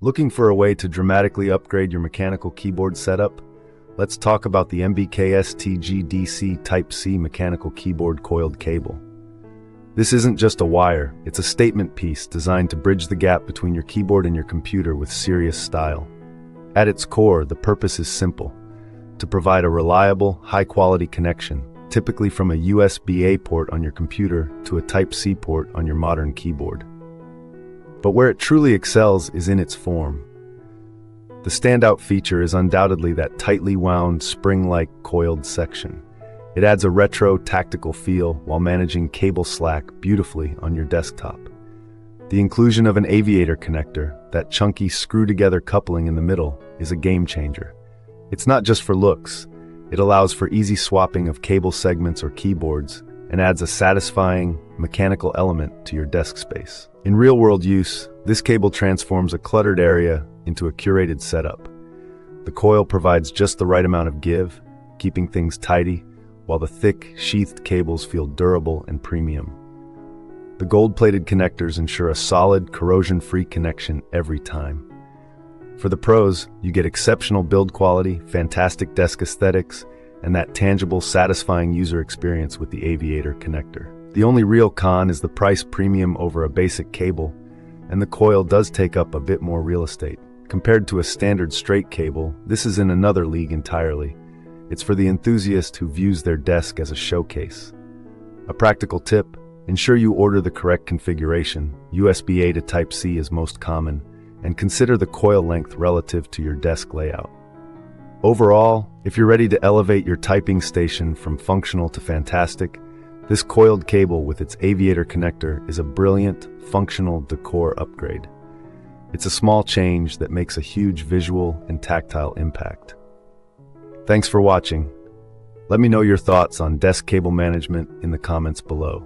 Looking for a way to dramatically upgrade your mechanical keyboard setup? Let's talk about the MBKSTCGDC Type-C mechanical keyboard coiled cable. This isn't just a wire, it's a statement piece designed to bridge the gap between your keyboard and your computer with serious style. At its core, the purpose is simple: to provide a reliable, high-quality connection, typically from a USB-A port on your computer to a Type-C port on your modern keyboard. But where it truly excels is in its form. The standout feature is undoubtedly that tightly wound, spring-like coiled section. It adds a retro, tactical feel while managing cable slack beautifully on your desktop. The inclusion of an aviator connector, that chunky screw-together coupling in the middle, is a game-changer. It's not just for looks. It allows for easy swapping of cable segments or keyboards and adds a satisfying, mechanical element to your desk space. In real-world use, this cable transforms a cluttered area into a curated setup. The coil provides just the right amount of give, keeping things tidy, while the thick, sheathed cables feel durable and premium. The gold-plated connectors ensure a solid, corrosion-free connection every time. For the pros, you get exceptional build quality, fantastic desk aesthetics, and that tangible, satisfying user experience with the aviator connector. The only real con is the price premium over a basic cable, and the coil does take up a bit more real estate. Compared to a standard straight cable, this is in another league entirely. It's for the enthusiast who views their desk as a showcase. A practical tip: ensure you order the correct configuration. USB-A to Type-C is most common, and consider the coil length relative to your desk layout. Overall, if you're ready to elevate your typing station from functional to fantastic, this coiled cable with its aviator connector is a brilliant, functional decor upgrade. It's a small change that makes a huge visual and tactile impact. Thanks for watching. Let me know your thoughts on desk cable management in the comments below.